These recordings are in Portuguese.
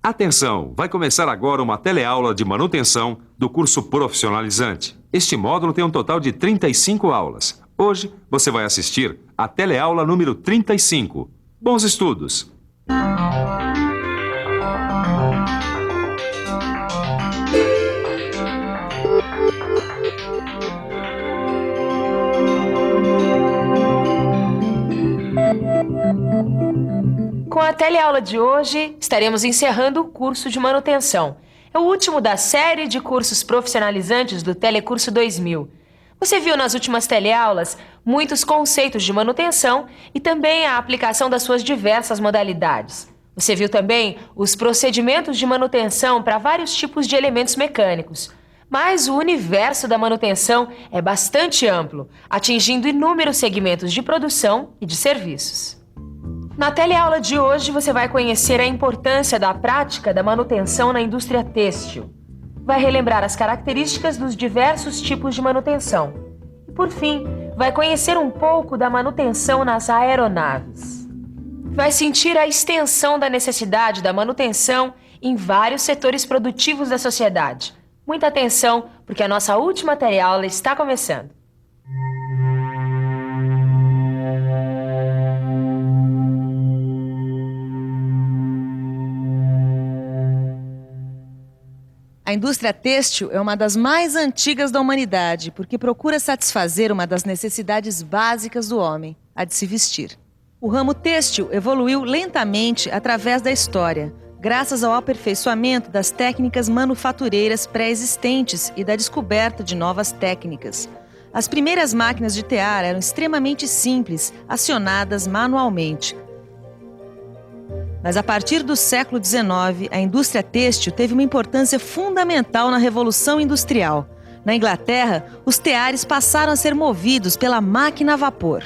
Atenção! Vai começar agora uma teleaula de manutenção do curso profissionalizante. Este módulo tem um total de 35 aulas. Hoje você vai assistir a teleaula número 35. Bons estudos! Com a teleaula de hoje, estaremos encerrando o curso de manutenção. É o último da série de cursos profissionalizantes do Telecurso 2000. Você viu nas últimas teleaulas muitos conceitos de manutenção e também a aplicação das suas diversas modalidades. Você viu também os procedimentos de manutenção para vários tipos de elementos mecânicos. Mas o universo da manutenção é bastante amplo, atingindo inúmeros segmentos de produção e de serviços. Na teleaula de hoje, você vai conhecer a importância da prática da manutenção na indústria têxtil. Vai relembrar as características dos diversos tipos de manutenção. E, por fim, vai conhecer um pouco da manutenção nas aeronaves. Vai sentir a extensão da necessidade da manutenção em vários setores produtivos da sociedade. Muita atenção, porque a nossa última teleaula está começando. A indústria têxtil é uma das mais antigas da humanidade, porque procura satisfazer uma das necessidades básicas do homem, a de se vestir. O ramo têxtil evoluiu lentamente através da história, graças ao aperfeiçoamento das técnicas manufatureiras pré-existentes e da descoberta de novas técnicas. As primeiras máquinas de tear eram extremamente simples, acionadas manualmente. Mas a partir do século XIX, a indústria têxtil teve uma importância fundamental na Revolução Industrial. Na Inglaterra, os teares passaram a ser movidos pela máquina a vapor.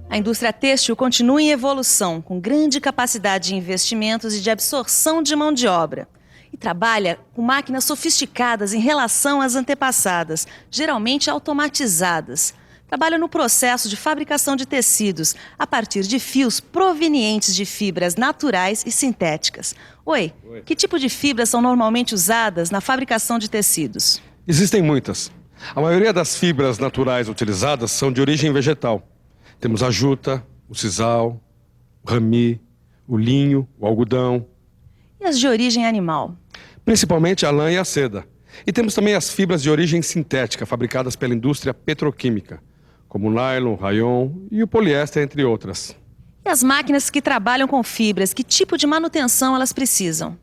A indústria têxtil continua em evolução, com grande capacidade de investimentos e de absorção de mão de obra. E trabalha com máquinas sofisticadas em relação às antepassadas, geralmente automatizadas. Trabalha no processo de fabricação de tecidos a partir de fios provenientes de fibras naturais e sintéticas. Oi, que tipo de fibras são normalmente usadas na fabricação de tecidos? Existem muitas. A maioria das fibras naturais utilizadas são de origem vegetal. Temos a juta, o sisal, o rami, o linho, o algodão. E as de origem animal? Principalmente a lã e a seda. E temos também as fibras de origem sintética, fabricadas pela indústria petroquímica, como o nylon, o rayon e o poliéster, entre outras. E as máquinas que trabalham com fibras, que tipo de manutenção elas precisam?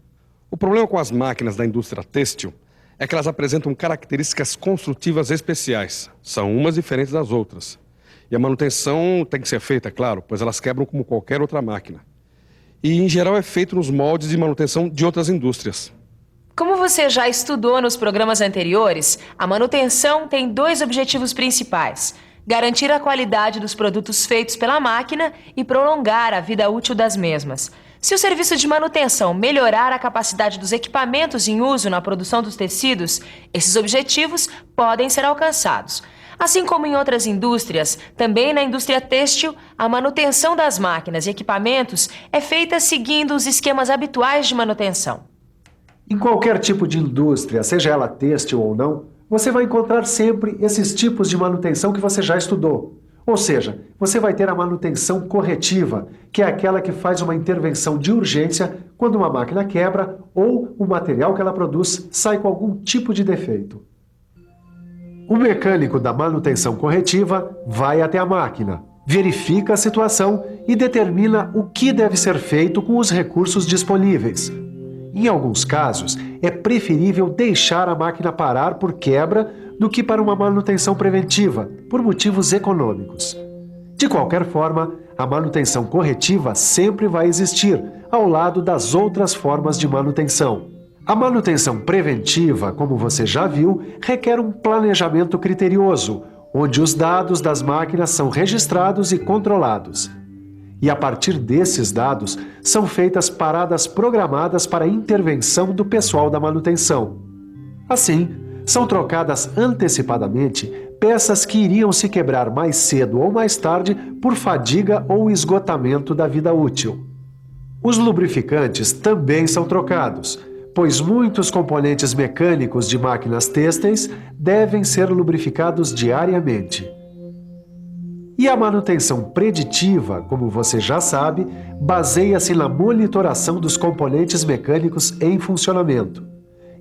O problema com as máquinas da indústria têxtil é que elas apresentam características construtivas especiais. São umas diferentes das outras. E a manutenção tem que ser feita, claro, pois elas quebram como qualquer outra máquina. E, em geral, é feito nos moldes de manutenção de outras indústrias. Como você já estudou nos programas anteriores, a manutenção tem dois objetivos principais: garantir a qualidade dos produtos feitos pela máquina e prolongar a vida útil das mesmas. Se o serviço de manutenção melhorar a capacidade dos equipamentos em uso na produção dos tecidos, esses objetivos podem ser alcançados. Assim como em outras indústrias, também na indústria têxtil, a manutenção das máquinas e equipamentos é feita seguindo os esquemas habituais de manutenção. Em qualquer tipo de indústria, seja ela têxtil ou não, você vai encontrar sempre esses tipos de manutenção que você já estudou. Ou seja, você vai ter a manutenção corretiva, que é aquela que faz uma intervenção de urgência quando uma máquina quebra ou o material que ela produz sai com algum tipo de defeito. O mecânico da manutenção corretiva vai até a máquina, verifica a situação e determina o que deve ser feito com os recursos disponíveis. Em alguns casos, é preferível deixar a máquina parar por quebra do que para uma manutenção preventiva, por motivos econômicos. De qualquer forma, a manutenção corretiva sempre vai existir, ao lado das outras formas de manutenção. A manutenção preventiva, como você já viu, requer um planejamento criterioso, onde os dados das máquinas são registrados e controlados. E a partir desses dados, são feitas paradas programadas para a intervenção do pessoal da manutenção. Assim, são trocadas antecipadamente peças que iriam se quebrar mais cedo ou mais tarde por fadiga ou esgotamento da vida útil. Os lubrificantes também são trocados, pois muitos componentes mecânicos de máquinas têxteis devem ser lubrificados diariamente. E a manutenção preditiva, como você já sabe, baseia-se na monitoração dos componentes mecânicos em funcionamento.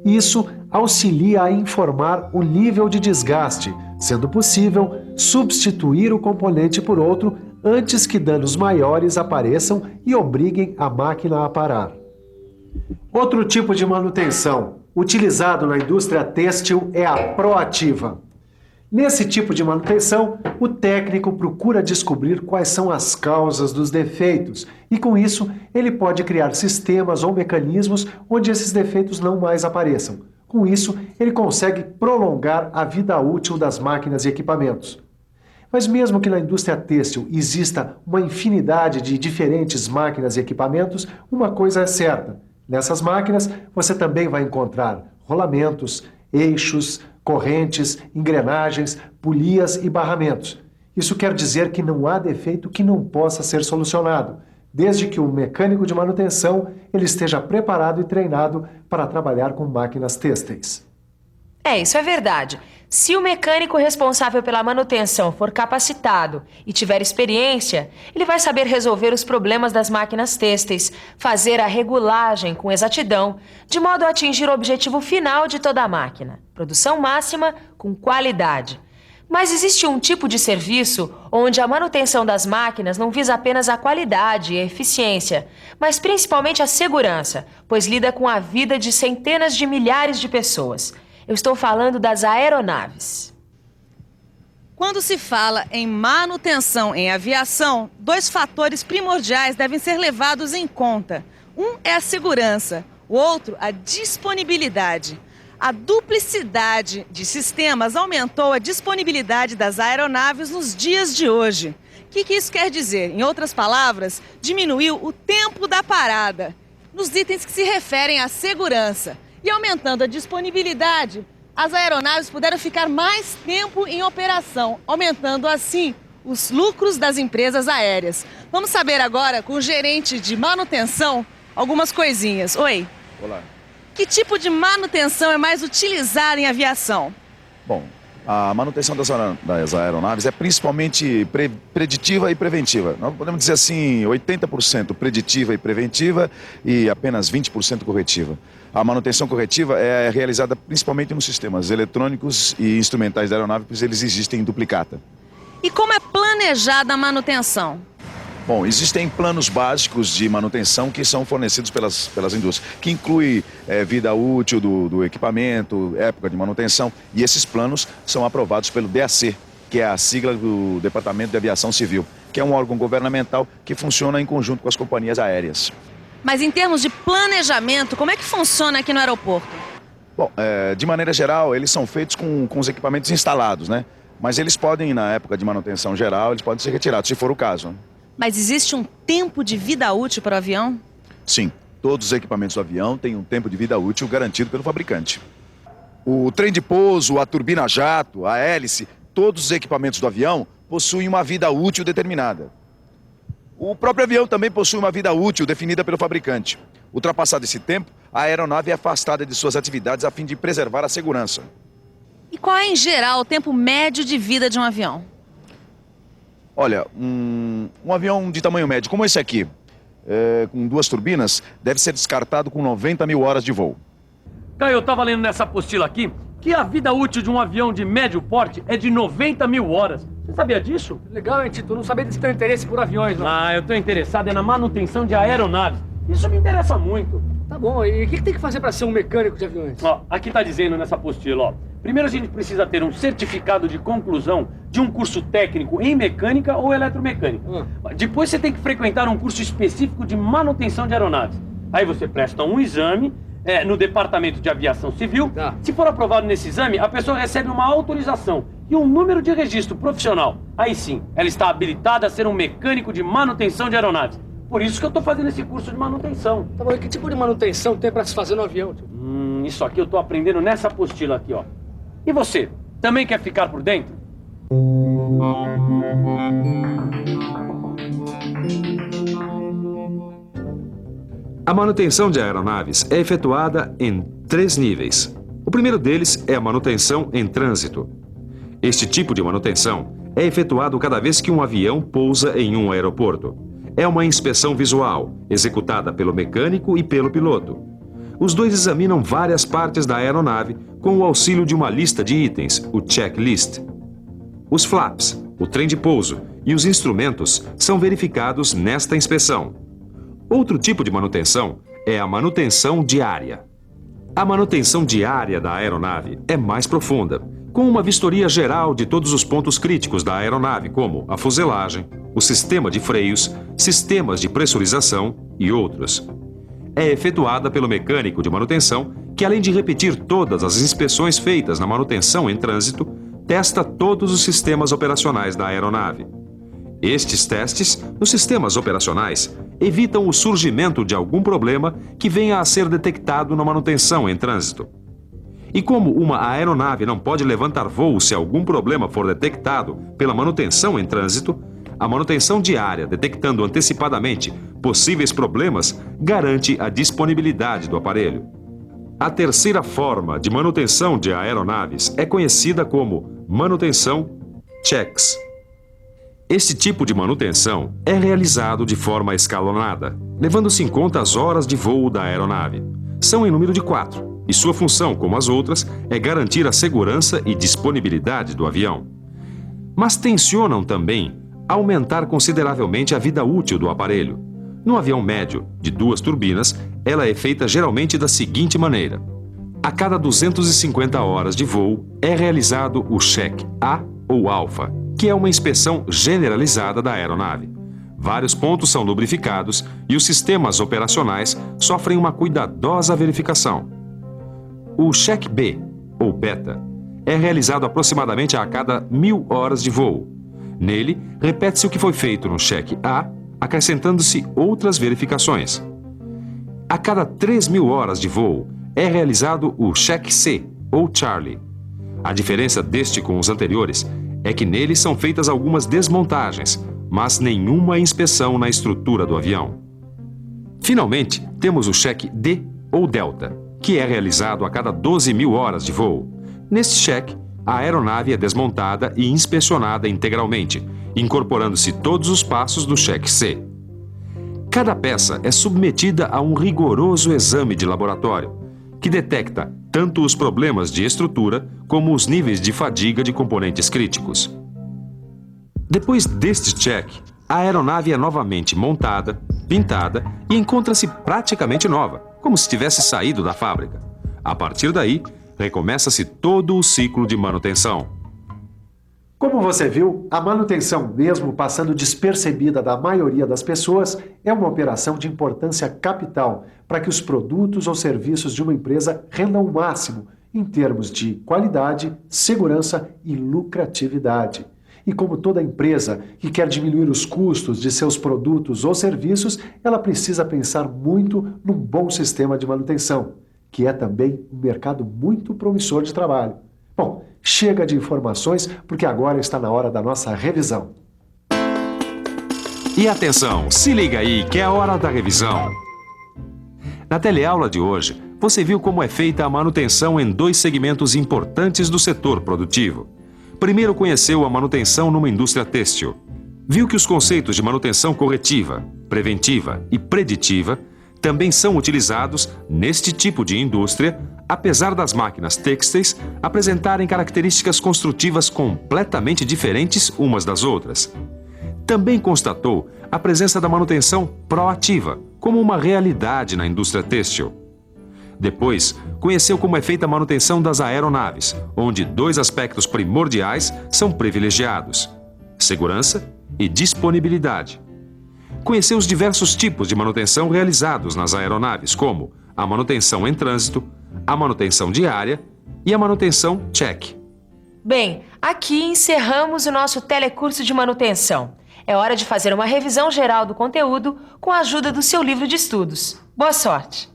Isso auxilia a informar o nível de desgaste, sendo possível substituir o componente por outro antes que danos maiores apareçam e obriguem a máquina a parar. Outro tipo de manutenção utilizado na indústria têxtil é a proativa. Nesse tipo de manutenção, o técnico procura descobrir quais são as causas dos defeitos e, com isso, ele pode criar sistemas ou mecanismos onde esses defeitos não mais apareçam. Com isso, ele consegue prolongar a vida útil das máquinas e equipamentos. Mas mesmo que na indústria têxtil exista uma infinidade de diferentes máquinas e equipamentos, uma coisa é certa: nessas máquinas você também vai encontrar rolamentos, eixos, correntes, engrenagens, polias e barramentos. Isso quer dizer que não há defeito que não possa ser solucionado, desde que o mecânico de manutenção ele esteja preparado e treinado para trabalhar com máquinas têxteis. Isso é verdade. Se o mecânico responsável pela manutenção for capacitado e tiver experiência, ele vai saber resolver os problemas das máquinas têxteis, fazer a regulagem com exatidão, de modo a atingir o objetivo final de toda a máquina: produção máxima com qualidade. Mas existe um tipo de serviço onde a manutenção das máquinas não visa apenas a qualidade e a eficiência, mas principalmente a segurança, pois lida com a vida de centenas de milhares de pessoas. Eu estou falando das aeronaves. Quando se fala em manutenção em aviação, 2 fatores primordiais devem ser levados em conta. Um é a segurança, o outro a disponibilidade. A duplicidade de sistemas aumentou a disponibilidade das aeronaves nos dias de hoje. O que isso quer dizer? Em outras palavras, diminuiu o tempo da parada nos itens que se referem à segurança. E aumentando a disponibilidade, as aeronaves puderam ficar mais tempo em operação, aumentando assim os lucros das empresas aéreas. Vamos saber agora com o gerente de manutenção algumas coisinhas. Oi. Olá. Que tipo de manutenção é mais utilizada em aviação? Bom, a manutenção das aeronaves é principalmente preditiva e preventiva. Nós podemos dizer assim, 80% preditiva e preventiva e apenas 20% corretiva. A manutenção corretiva é realizada principalmente nos sistemas eletrônicos e instrumentais da aeronave, pois eles existem em duplicata. E como é planejada a manutenção? Bom, existem planos básicos de manutenção que são fornecidos pelas indústrias, que inclui vida útil do equipamento, época de manutenção, e esses planos são aprovados pelo DAC, que é a sigla do Departamento de Aviação Civil, que é um órgão governamental que funciona em conjunto com as companhias aéreas. Mas em termos de planejamento, como é que funciona aqui no aeroporto? Bom, de maneira geral, eles são feitos com os equipamentos instalados, né? Mas eles podem, na época de manutenção geral, eles podem ser retirados, se for o caso, né? Mas existe um tempo de vida útil para o avião? Sim, todos os equipamentos do avião têm um tempo de vida útil garantido pelo fabricante. O trem de pouso, a turbina jato, a hélice, todos os equipamentos do avião possuem uma vida útil determinada. O próprio avião também possui uma vida útil definida pelo fabricante. Ultrapassado esse tempo, a aeronave é afastada de suas atividades a fim de preservar a segurança. E qual é, em geral, o tempo médio de vida de um avião? Olha, um avião de tamanho médio como esse aqui, com 2 turbinas, deve ser descartado com 90 mil horas de voo. Caio, eu estava lendo nessa apostila aqui que a vida útil de um avião de médio porte é de 90 mil horas. Você sabia disso? Legal, hein, Tito? Não sabia desse teu interesse por aviões, não. Eu estou interessado na manutenção de aeronaves. Isso me interessa muito. Tá bom, e o que tem que fazer para ser um mecânico de aviões? Aqui está dizendo nessa apostila, Primeiro a gente precisa ter um certificado de conclusão de um curso técnico em mecânica ou eletromecânica. Depois você tem que frequentar um curso específico de manutenção de aeronaves. Aí você presta um exame no Departamento de Aviação Civil. Se for aprovado nesse exame, a pessoa recebe uma autorização e um número de registro profissional. Aí sim, ela está habilitada a ser um mecânico de manutenção de aeronaves. Por isso que eu estou fazendo esse curso de manutenção. Tá bom, e que tipo de manutenção tem para se fazer no avião, tio? Isso aqui eu estou aprendendo nessa apostila aqui, ó. E você, também quer ficar por dentro? A manutenção de aeronaves é efetuada em 3 níveis. O primeiro deles é a manutenção em trânsito. Este tipo de manutenção é efetuado cada vez que um avião pousa em um aeroporto. É uma inspeção visual, executada pelo mecânico e pelo piloto. Os dois examinam várias partes da aeronave com o auxílio de uma lista de itens, o checklist. Os flaps, o trem de pouso e os instrumentos são verificados nesta inspeção. Outro tipo de manutenção é a manutenção diária. A manutenção diária da aeronave é mais profunda, com uma vistoria geral de todos os pontos críticos da aeronave, como a fuselagem, o sistema de freios, sistemas de pressurização e outros. É efetuada pelo mecânico de manutenção, que além de repetir todas as inspeções feitas na manutenção em trânsito, testa todos os sistemas operacionais da aeronave. Estes testes, nos sistemas operacionais, evitam o surgimento de algum problema que venha a ser detectado na manutenção em trânsito. E como uma aeronave não pode levantar voo se algum problema for detectado pela manutenção em trânsito, a manutenção diária, detectando antecipadamente possíveis problemas, garante a disponibilidade do aparelho. A terceira forma de manutenção de aeronaves é conhecida como manutenção checks. Este tipo de manutenção é realizado de forma escalonada, levando-se em conta as horas de voo da aeronave. São em número de 4, e sua função, como as outras, é garantir a segurança e disponibilidade do avião. Mas tensionam também aumentar consideravelmente a vida útil do aparelho. No avião médio, de 2 turbinas, ela é feita geralmente da seguinte maneira. A cada 250 horas de voo é realizado o check A ou alfa, que é uma inspeção generalizada da aeronave. Vários pontos são lubrificados e os sistemas operacionais sofrem uma cuidadosa verificação. O check B, ou beta, é realizado aproximadamente a cada 1000 horas de voo. Nele, repete-se o que foi feito no check A, acrescentando-se outras verificações. A cada 3000 horas de voo, é realizado o check C, ou Charlie. A diferença deste com os anteriores é que nele são feitas algumas desmontagens, mas nenhuma inspeção na estrutura do avião. Finalmente, temos o check D, ou Delta, que é realizado a cada 12.000 horas de voo. Neste check, a aeronave é desmontada e inspecionada integralmente, incorporando-se todos os passos do check C. Cada peça é submetida a um rigoroso exame de laboratório, que detecta tanto os problemas de estrutura como os níveis de fadiga de componentes críticos. Depois deste check, a aeronave é novamente montada, pintada e encontra-se praticamente nova, como se tivesse saído da fábrica. A partir daí, recomeça-se todo o ciclo de manutenção. Como você viu, a manutenção, mesmo passando despercebida da maioria das pessoas, é uma operação de importância capital para que os produtos ou serviços de uma empresa rendam o máximo em termos de qualidade, segurança e lucratividade. E como toda empresa que quer diminuir os custos de seus produtos ou serviços, ela precisa pensar muito num bom sistema de manutenção, que é também um mercado muito promissor de trabalho. Bom, chega de informações, porque agora está na hora da nossa revisão. E atenção, se liga aí que é a hora da revisão. Na teleaula de hoje, você viu como é feita a manutenção em 2 segmentos importantes do setor produtivo. Primeiro conheceu a manutenção numa indústria têxtil. Viu que os conceitos de manutenção corretiva, preventiva e preditiva também são utilizados neste tipo de indústria, apesar das máquinas têxteis apresentarem características construtivas completamente diferentes umas das outras. Também constatou a presença da manutenção proativa como uma realidade na indústria têxtil. Depois, conheceu como é feita a manutenção das aeronaves, onde 2 aspectos primordiais são privilegiados: segurança e disponibilidade. Conheceu os diversos tipos de manutenção realizados nas aeronaves, como a manutenção em trânsito, a manutenção diária e a manutenção check. Bem, aqui encerramos o nosso telecurso de manutenção. É hora de fazer uma revisão geral do conteúdo com a ajuda do seu livro de estudos. Boa sorte!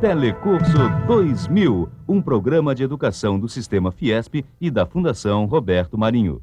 Telecurso 2000, um programa de educação do Sistema Fiesp e da Fundação Roberto Marinho.